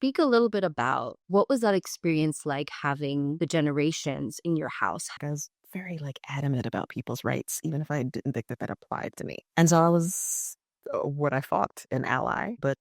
speak a little bit about what was that experience like having the generations in your house? I was very adamant about people's rights, even if I didn't think that that applied to me. And so I was what I thought an ally, but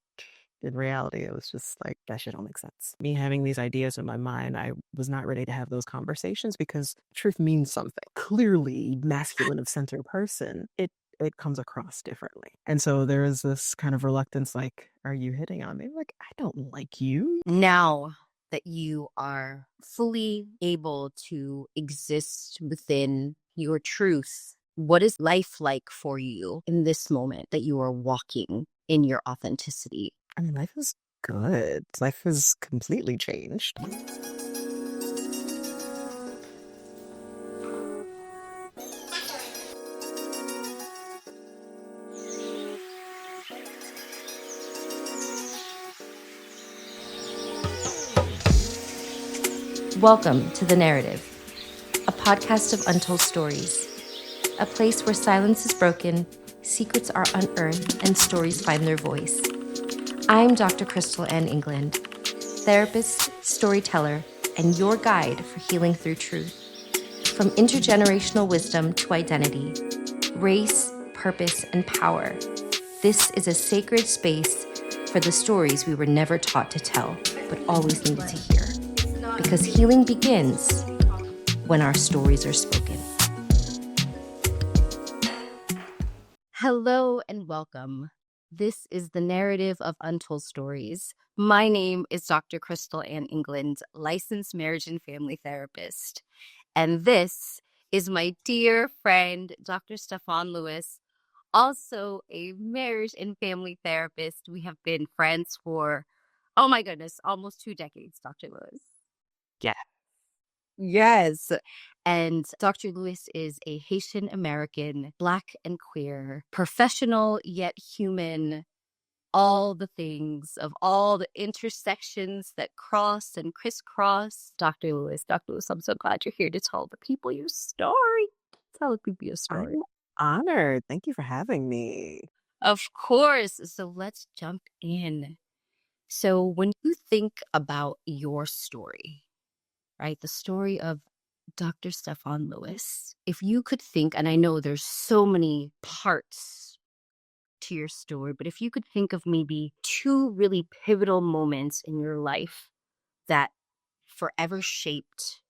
in reality, it was just like that shit don't make sense. Me having these ideas in my mind, I was not ready to have those conversations because truth means something. Clearly, masculine of center person, it comes across differently. And so there is this kind of reluctance, like, are you hitting on me? Like, I don't like you. Now that you are fully able to exist within your truth, what is life like for you in this moment that you are walking in your authenticity? I mean, life is good. Life has completely changed. Welcome to The Narrative, a podcast of untold stories, a place where silence is broken, secrets are unearthed, and stories find their voice. I'm Dr. Crystal Ann England, therapist, storyteller, and your guide for healing through truth. From intergenerational wisdom to identity, race, purpose, and power, this is a sacred space for the stories we were never taught to tell, but always needed to hear. Because healing begins when our stories are spoken. Hello and welcome. This is the narrative of Untold Stories. My name is Dr. Crystal Ann England, licensed marriage and family therapist. And this is my dear friend, Dr. Stephane Louis, also a marriage and family therapist. We have been friends for, oh my goodness, almost 2 decades, Dr. Louis. Yeah. Yes. And Dr. Louis is a Haitian American, Black and queer, professional yet human, all the things of all the intersections that cross and crisscross. Dr. Louis, I'm so glad you're here to tell the people your story. Tell the people your story. I'm honored. Thank you for having me. Of course. So let's jump in. So when you think about your story, right, the story of Dr. Stephane Louis, if you could think, and I know there's so many parts to your story, but if you could think of maybe 2 really pivotal moments in your life that forever shaped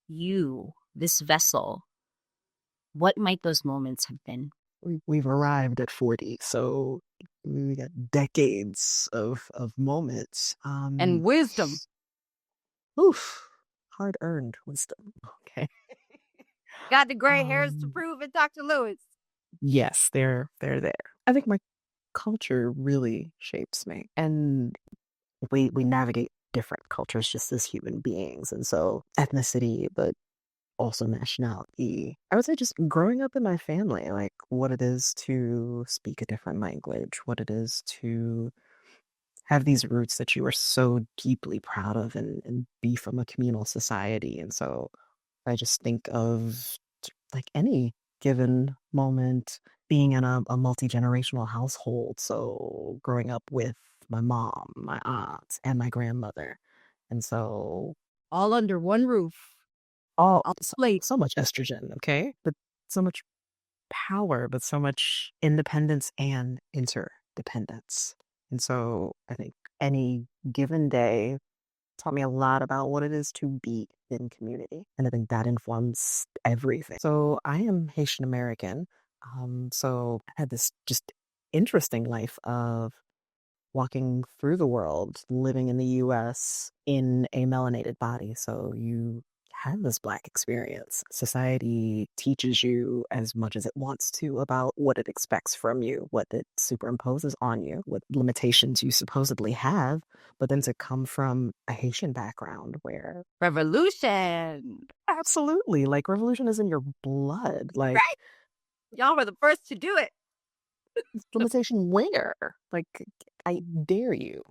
you, this vessel, what might those moments have been? We've arrived at 40, so we got decades of moments. And wisdom. Oof, hard-earned wisdom. Okay. Got the gray hairs to Um, prove it, Dr. Louis. yes, they're there. I think my culture really shapes me, and we navigate different cultures just as human beings, and so ethnicity, but also nationality. I would say just growing up in my family, like what it is to speak a different language, what it is to have these roots that you are so deeply proud of and be from a communal society. And so I just think of any given moment being in a multi-generational household. So growing up with my mom, my aunt, and my grandmother. And so All under one roof. all All so, plate. so much estrogen, okay? But so much power, but so much independence and interdependence. And so I think any given day taught me a lot about what it is to be in community. And I think that informs everything. So I am Haitian American. So I had this just interesting life of walking through the world, living in the US in a melanated body. So you have this Black experience. Society teaches you as much as it wants to about what it expects from you, what it superimposes on you, what limitations you supposedly have. But then to come from a Haitian background where Revolution. absolutely, revolution is in your blood. Right. Y'all were the first to do it. Limitation where? I dare you.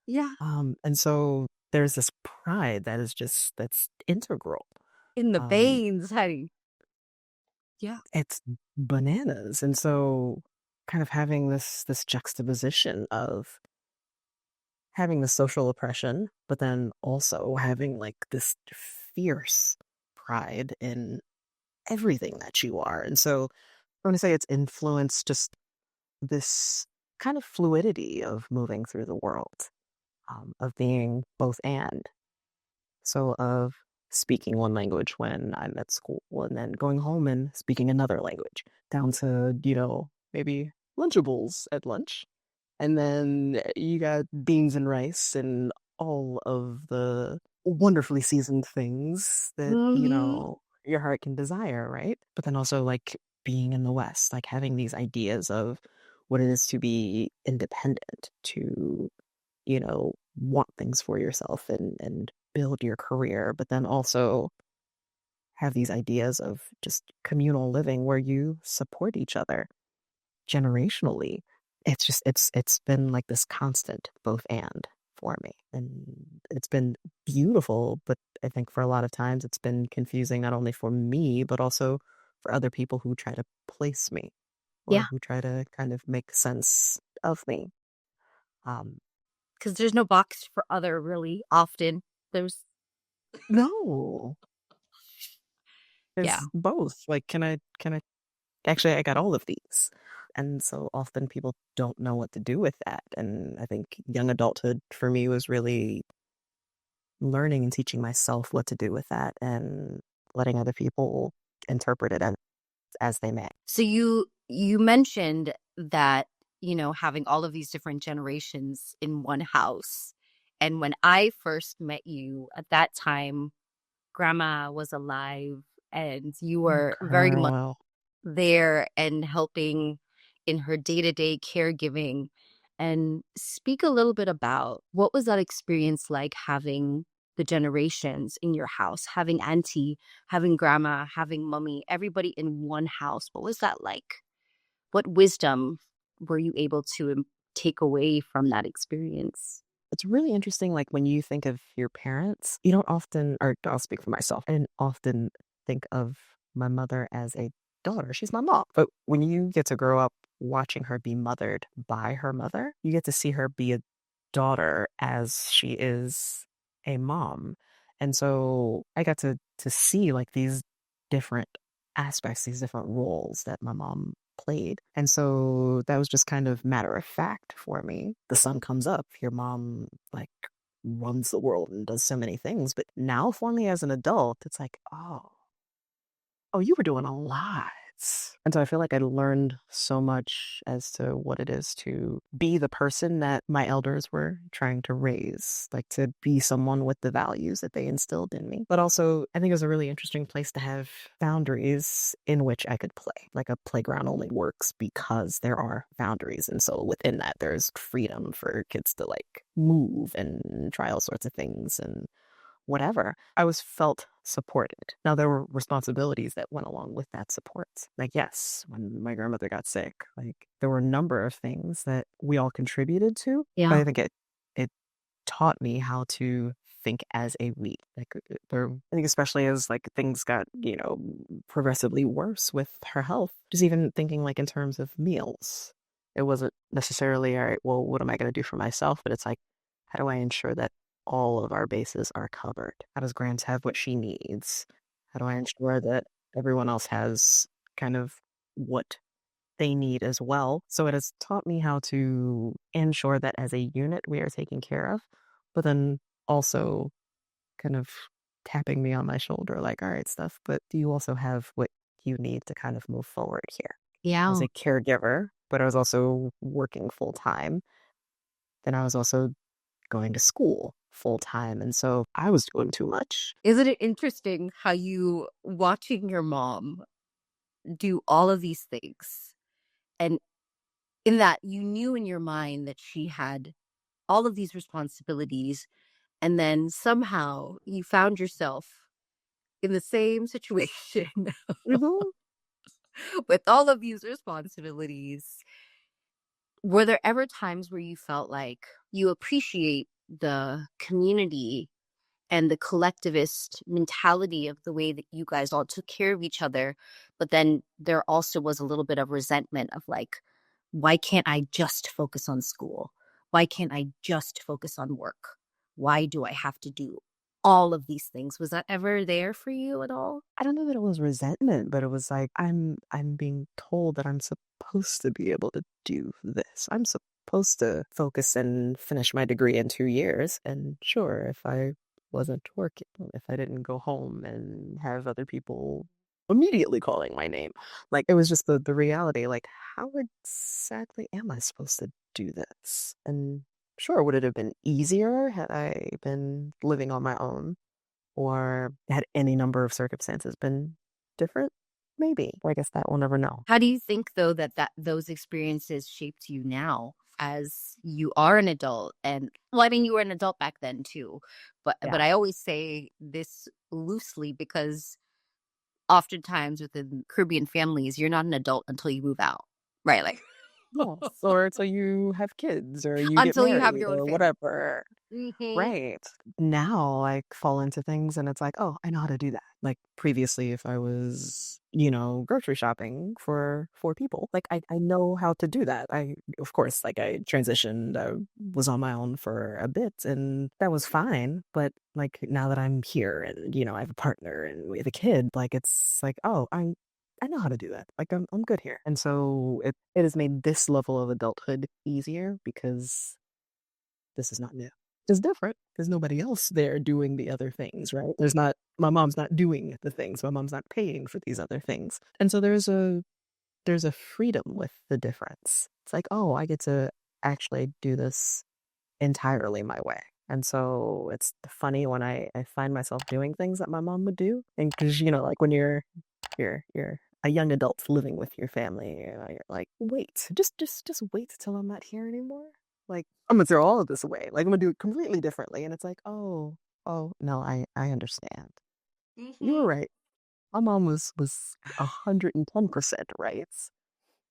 Yeah. And so there's this pride that is that's integral. In the Um, veins, honey. Yeah. it's bananas. And so kind of having this juxtaposition of having the social oppression, but then also having like this fierce pride in everything that you are. And so I want to say it's influenced just this kind of fluidity of moving through the world, of being both and. So, of speaking one language when I'm at school and then going home and speaking another language, down to, maybe Lunchables at lunch. And then you got beans and rice and all of the wonderfully seasoned things that, Mm-hmm. your heart can desire, right? But then also like being in the West, like having these ideas of what it is to be independent, to, want things for yourself and build your career, but then also have these ideas of just communal living where you support each other generationally. It's been like this constant both and for me. And it's been beautiful, but I think for a lot of times it's been confusing not only for me, but also for other people who try to place me Yeah, or who try to kind of make sense of me. Um, because there's no box for other really often. There's no, yeah, there's both. Like, can I actually, I got all of these. And so often people don't know what to do with that. And I think young adulthood for me was really learning and teaching myself what to do with that and letting other people interpret it as they may. so you mentioned that, having all of these different generations in one house. And when I first met you at that time, grandma was alive and you were very much Girl. there and helping in her day-to-day caregiving. And speak a little bit about what was that experience like, having the generations in your house, having auntie, having grandma, having mummy, everybody in one house. What was that like? What wisdom were you able to take away from that experience? It's really interesting, like when you think of your parents, you don't often, or I'll speak for myself, I didn't often think of my mother as a daughter. She's my mom. But when you get to grow up watching her be mothered by her mother, you get to see her be a daughter as she is a mom. And so I got to see like these different aspects, these different roles that my mom played. And so that was just kind of matter of fact for me. The sun comes up, your mom like runs the world and does so many things. But now for me as an adult, it's like, oh, you were doing a lot. And so I feel like I learned so much as to what it is to be the person that my elders were trying to raise, like to be someone with the values that they instilled in me. But also, I think it was a really interesting place to have boundaries in which I could play. Like a playground only works because there are boundaries. And so within that, there's freedom for kids to like move and try all sorts of things and whatever. I was felt supported. Now, there were responsibilities that went along with that support. Like, yes, when my grandmother got sick, like there were a number of things that we all contributed to. But Yeah. I think it taught me how to think as a we. Like, I think especially as like things got, progressively worse with her health, just even thinking like in terms of meals. It wasn't necessarily, all right, well, what am I going to do for myself? But it's like, how do I ensure that all of our bases are covered? How does Grants have what she needs? How do I ensure that everyone else has kind of what they need as well? So it has taught me how to ensure that as a unit we are taken care of, but then also kind of tapping me on my shoulder, like, all right, Steph, but do you also have what you need to kind of move forward here? As Yeah. a caregiver, but I was also working full time. Then I was also going to school full time. And so I was doing too much. Isn't it interesting how you watching your mom do all of these things, and in that you knew in your mind that she had all of these responsibilities, and then somehow you found yourself in the same situation Hmm. with all of these responsibilities. Were there ever times where you felt like you appreciate the community and the collectivist mentality of the way that you guys all took care of each other, but then there also was a little bit of resentment of like, why can't I just focus on school? Why can't I just focus on work? Why do I have to do all of these things? Was that ever there for you at all? I don't know that it was resentment, but it was like I'm being told that I'm supposed to be able to do this. I'm supposed to focus and finish my degree in 2 years. And sure, if I wasn't working, if I didn't go home and have other people immediately calling my name, like it was just the reality. Like, how exactly am I supposed to do this? And sure, would it have been easier had I been living on my own? Or had any number of circumstances been different? Maybe. Or I guess that we'll never know. How do you think though that those experiences shaped you now as you are an adult? And well, I mean, you were an adult back then too, but Yeah. I always say this loosely because oftentimes within Caribbean families, you're not an adult until you move out, right? Like Yes. Or so you have kids or you get until you have married your own or family. whatever. Hmm. Right. Now I fall into things and it's like, oh, I know how to do that. Like previously, if I was, grocery shopping for 4 people, like I know how to do that. Of course, like I transitioned, I was on my own for a bit and that was fine. But like now that I'm here and, I have a partner and we have a kid, like it's like, oh, I know how to do that. Like I'm good here. And so it has made this level of adulthood easier because this is not new. It's different. There's nobody else there doing the other things, right? My mom's not doing the things. My mom's not paying for these other things. And so there's a freedom with the difference. It's like, oh, I get to actually do this entirely my way. And so it's funny when I find myself doing things that my mom would do. And because, like when you're a young adult living with your family, you're like, wait, just wait till I'm not here anymore. Like I'm gonna throw all of this away. Like I'm gonna do it completely differently. And it's like, oh no, I understand. You were Hmm. right. My mom was 110% right.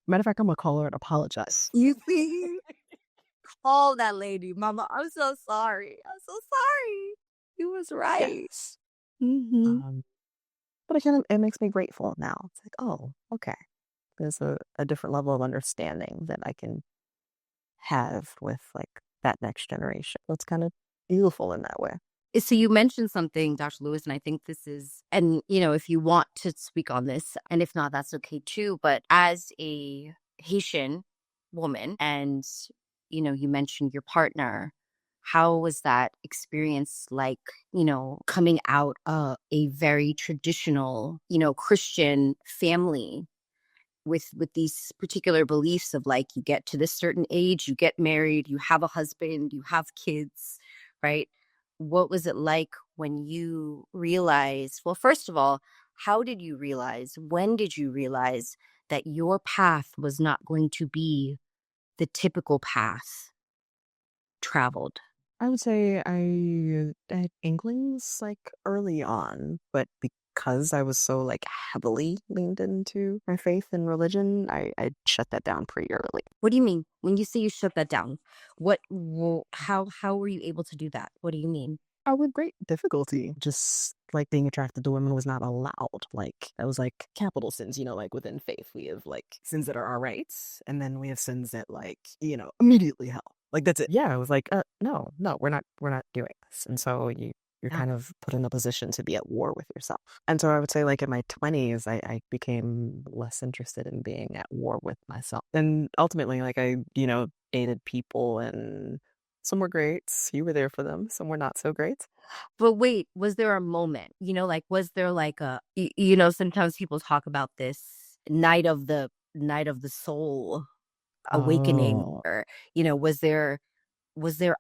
Matter of fact, I'm gonna call her and apologize. You see, call that lady, Mama. I'm so sorry. I'm so sorry. You was right. Yes. Hmm. Um, but it makes me grateful now. It's like, oh, okay. There's a different level of understanding that I can have with like that next generation. That's kind of beautiful in that way. So you mentioned something, Dr. Lewis, and I think this is, and if you want to speak on this, and if not, that's okay too. But as a Haitian woman, and you mentioned your partner, how was that experience like? Coming out a very traditional, Christian family with these particular beliefs of like you get to this certain age, you get married, you have a husband, you have kids, right? What was it like when you realized, well, first of all, how did you realize, when did you realize that your path was not going to be the typical path traveled? I would say I had inklings like early on, but because I was so like heavily leaned into my faith and religion, I shut that down pretty early. What do you mean when you say you shut that down? How were you able to do that? What do you mean? With great difficulty. Just like being attracted to women was not allowed. Like that was like capital sins, like within faith. We have like sins that are all right, and then we have sins that like, immediately hell. Like that's it. Yeah, I was like, no, no, we're not doing this. And so you're Yeah. kind of put in a position to be at war with yourself. And so I would say like in my 20s, I became less interested in being at war with myself. And ultimately, like I, dated people and some were great. You were there for them. Some were not so great. But wait, was there a moment, like, was there like sometimes people talk about this night of the soul awakening, Oh, or, was there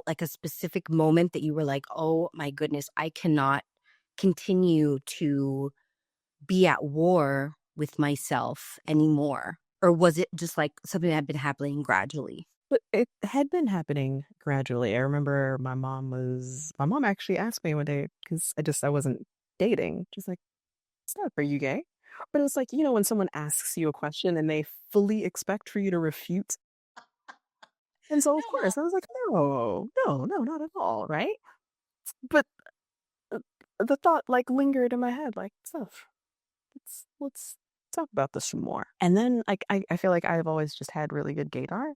like a specific moment that you were like, oh my goodness, I cannot continue to be at war with myself anymore? Or was it just like something that had been happening gradually? but it had been happening gradually. I remember my mom actually asked me one day because I wasn't dating. She's like, "Stop, are you gay?" But it was like, when someone asks you a question and they fully expect for you to refute. And so, of course, I was like, no, no, no, not at all, right? But uh, the thought like lingered in my head, like, stuff. Let's talk about this some more. And then like I feel like I've always just had really good gaydar.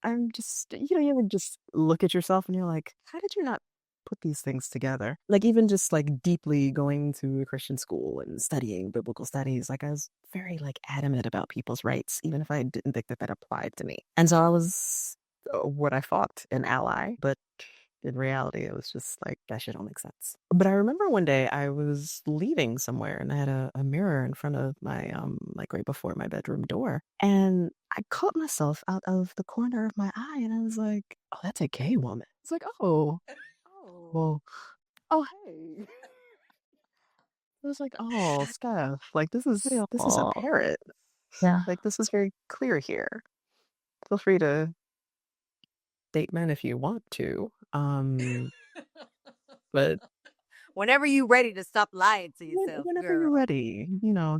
I'm just, you would just look at yourself and you're like, how did you not put these things together? Like even just like deeply going to a Christian school and studying biblical studies, like I was very like adamant about people's rights, even if I didn't think that that applied to me. And so I was what I thought an ally, but in reality, it was just like, that shit don't make sense. But I remember one day I was leaving somewhere and I had a mirror in front of my, like right before my bedroom door. And I caught myself out of the corner of my eye and I was like, oh, that's a gay woman. It's like, well, oh, hey. I was like, oh, Steph, like this is Oh, apparent. yeah. Like this is very clear here. Feel free to date men if you want to. But Whenever you ready to stop lying to yourself, whenever you're girl. ready,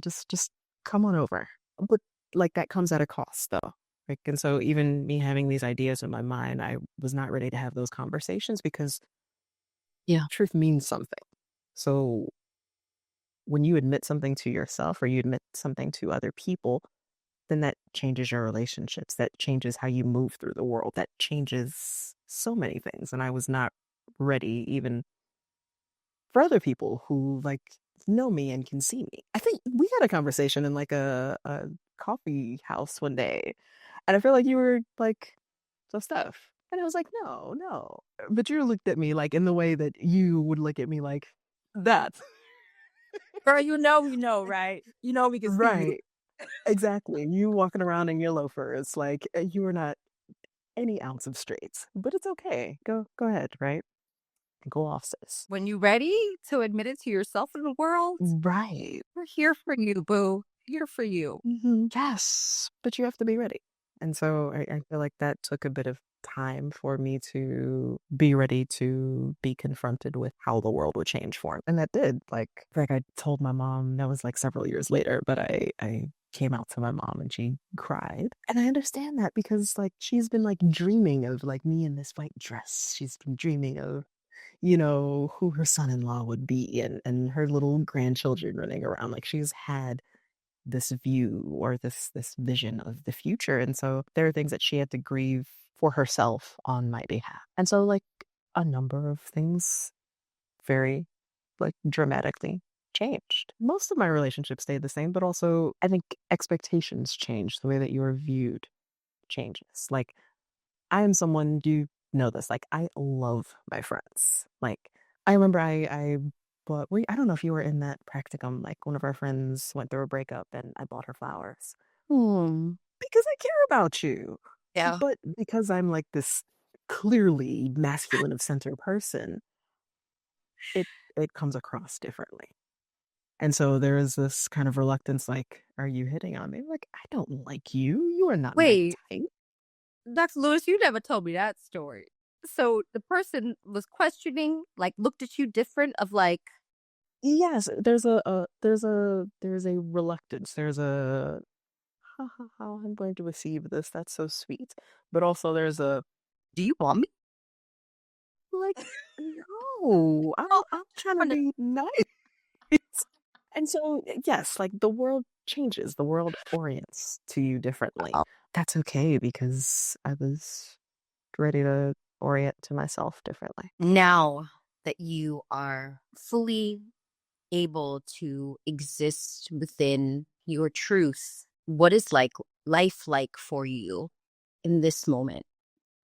just come on over. But like that comes at a cost though. Like, and so even me having these ideas in my mind, I was not ready to have those conversations because Yeah. truth means something. So when you admit something to yourself or you admit something to other people, then that changes your relationships. That changes how you move through the world. That changes so many things. And I was not ready even for other people who like know me and can see me. I think we had a conversation in like a coffee house one day, and I feel like you were like, so Steph. And I was like, no, no. But you looked at me like in the way that you would look at me like that. Girl, you know, right? You know we can see you. Right. Exactly. You walking around in your loafers, like you are not any ounce of straight. But it's okay. Go ahead, right? Go off, sis. When you ready to admit it to yourself and the world, Right. we're here for you, boo. Here for you. Yes, but you have to be ready. And so I feel like that took a bit of time for me to be ready to be confronted with how the world would change for me. And that did. Like I told my mom, that was like several years later, but I came out to my mom and she cried. And I understand that because like she's been like dreaming of like me in this white dress. She's been dreaming of who her son-in-law would be and her little grandchildren running around. Like she's had this view or this vision of the future. And so there are things that she had to grieve for herself on my behalf. And so like a number of things very like dramatically changed. Most of my relationships stayed the same, but also I think expectations change. The way that you are viewed changes. Like I am someone, you know this, like I love my friends. Like I remember I bought, I don't know if you were in that practicum, like one of our friends went through a breakup and I bought her flowers. Hmm. Because I care about you. Yeah. But because I'm like this clearly masculine of center person, it it comes across differently. And so there is this kind of reluctance, like, are you hitting on me? Like, I don't like you. You are not my Wait, type. Dr. Lewis, you never told me that story. So the person was questioning, like looked at you different of like, Yes, there's a reluctance. There's a how I'm going to receive this. That's so sweet. But also there's a do you want me? like no, Oh, I'm trying to on the- be nice. And so yes, like the world changes. The world orients to you differently. oh. That's okay because I was ready to orient to myself differently. Now that you are fully able to exist within your truth, what is like life like for you in this moment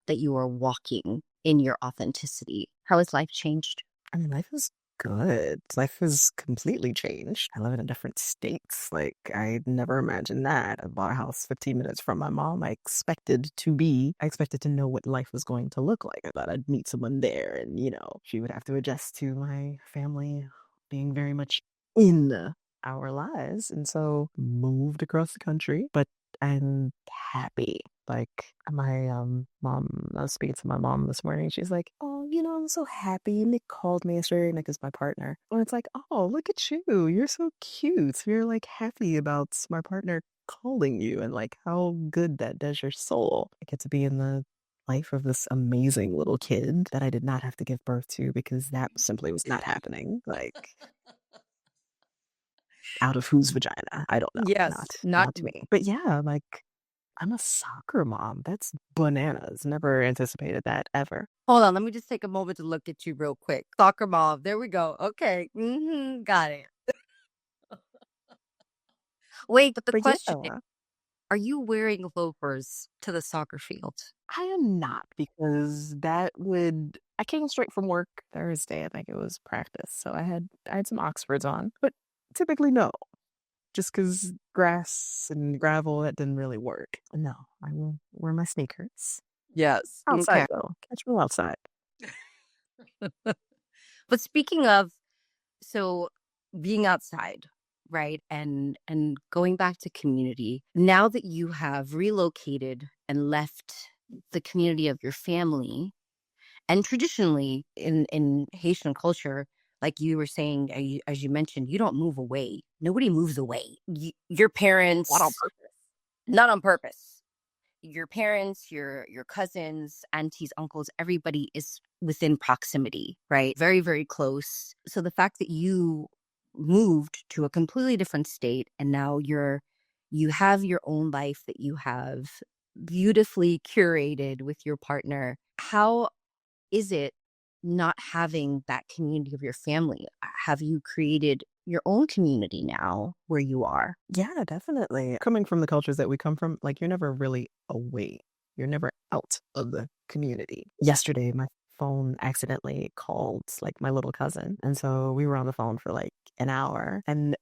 that you are walking in your authenticity? How has life changed? I mean, life is good. Life has completely changed. I live in a different states. Like, I never imagined that. I bought a house 15 minutes from my mom. I expected to know what life was going to look like. I thought I'd meet someone there and, she would have to adjust to my family being very much in our lives. And so moved across the country, but I'm happy. Like my mom, I was speaking to my mom this morning. She's like, "Oh, I'm so happy." Nick called me yesterday. Nick is my partner, and it's like, "Oh, look at you! You're so cute. You're like happy about my partner calling you, and like how good that does your soul." I get to be in the life of this amazing little kid that I did not have to give birth to because that simply was not happening. Like out of whose vagina? I don't know. Yes, not Not to me. But yeah, like I'm a soccer mom. That's bananas. Never anticipated that ever. hold on. Let me just take a moment to look at you real quick. Soccer mom. There we go. Okay. Got it. Wait, but the But question is, yeah, are you wearing loafers to the soccer field? I am not because that would I came straight from work Thursday, I think it was practice. So I had some Oxfords on, but typically no. Just because grass and gravel that didn't really work. No, I will wear my sneakers. Yes. Okay. Outside though. Catch me outside. But speaking of, so being outside, right? And going back to community, now that you have relocated and left the community of your family, and traditionally in Haitian culture, like you were saying, as you mentioned, you don't move away. Nobody moves away. Your Not on parents, purpose. not on purpose. Your parents, your cousins, aunties, uncles, everybody is within proximity, right? Very, very close. So the fact that you moved to a completely different state and now you have your own life that you have beautifully curated with your partner. How is it not having that community of your family? Have you created your own community now where you are? Yeah, definitely. Coming from the cultures that we come from, like you're never really away. You're never out of the community. Yesterday, my phone accidentally called like my little cousin. And so we were on the phone for like an hour and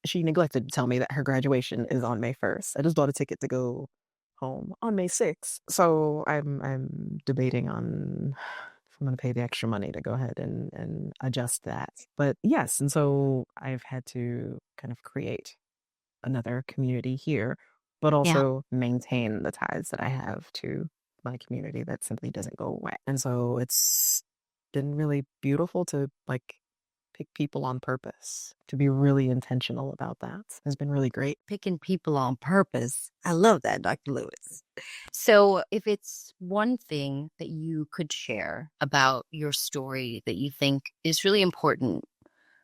she neglected to tell me that her graduation is on May 1st. I just bought a ticket to go home on May 6th. So I'm debating on if I'm going to pay the extra money to go ahead and adjust that. But yes, and so I've had to kind of create another community here, but Yeah. also maintain the ties that I have to my community that simply doesn't go away. And so it's been really beautiful to like pick people on purpose, to be really intentional about that. Has been really great. Picking people on purpose. I love that, Dr. Lewis. So, if it's one thing that you could share about your story that you think is really important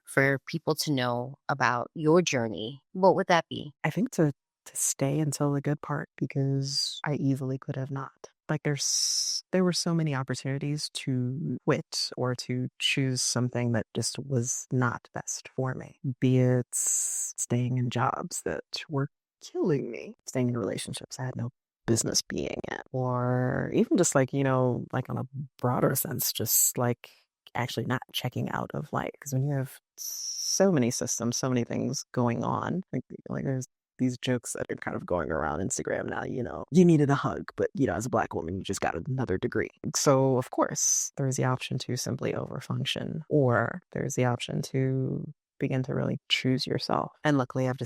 for people to know about your journey, what would that be? I think to stay until the good part because I easily could have not. Like there were so many opportunities to quit or to choose something that just was not best for me. Be it staying in jobs that were killing me, staying in relationships I had no business being in, or even just like, like on a broader sense, just like actually not checking out of life. Because when you have so many systems, so many things going on, like there's these jokes that are kind of going around Instagram now, you needed a hug, but as a Black woman, you just got another degree. So of course, there's the option to simply overfunction, or there's the option to begin to really choose yourself. And luckily, I've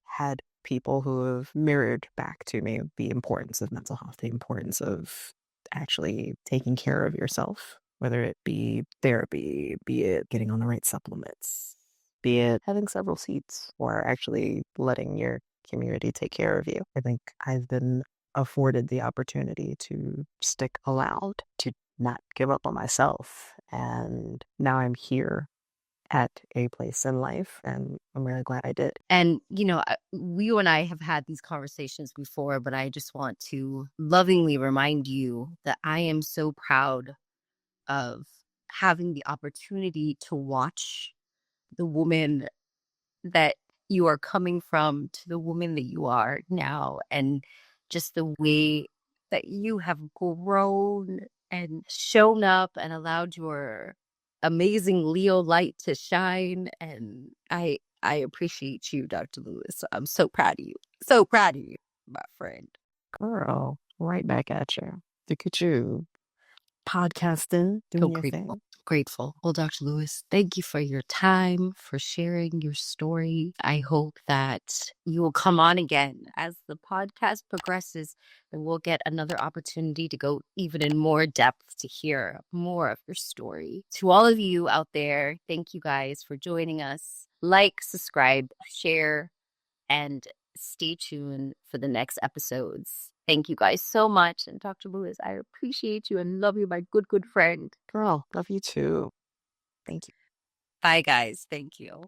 had people who have mirrored back to me the importance of mental health, the importance of actually taking care of yourself, whether it be therapy, be it getting on the right supplements, be it having several seats, or actually letting your community take care of you. I think I've been afforded the opportunity to stick aloud, to not give up on myself. And now I'm here at a place in life, and I'm really glad I did. And, you and I have had these conversations before, but I just want to lovingly remind you that I am so proud of having the opportunity to watch the woman that you are coming from to the woman that you are now, and just the way that you have grown and shown up and allowed your amazing Leo light to shine. And I appreciate you, Dr. Lewis. I'm so proud of you. So proud of you, my friend. Girl, right back at you. Look at you podcasting, So doing your grateful. thing. Grateful. Well, Dr. Lewis, thank you for your time, for sharing your story. I hope that you will come on again as the podcast progresses and we'll get another opportunity to go even in more depth to hear more of your story. To all of you out there, thank you guys for joining us. Like, subscribe, share, and stay tuned for the next episodes. Thank you guys so much. And Dr. Lewis, I appreciate you and love you, my good, good friend. Girl, love you too. Thank you. Bye, guys. Thank you.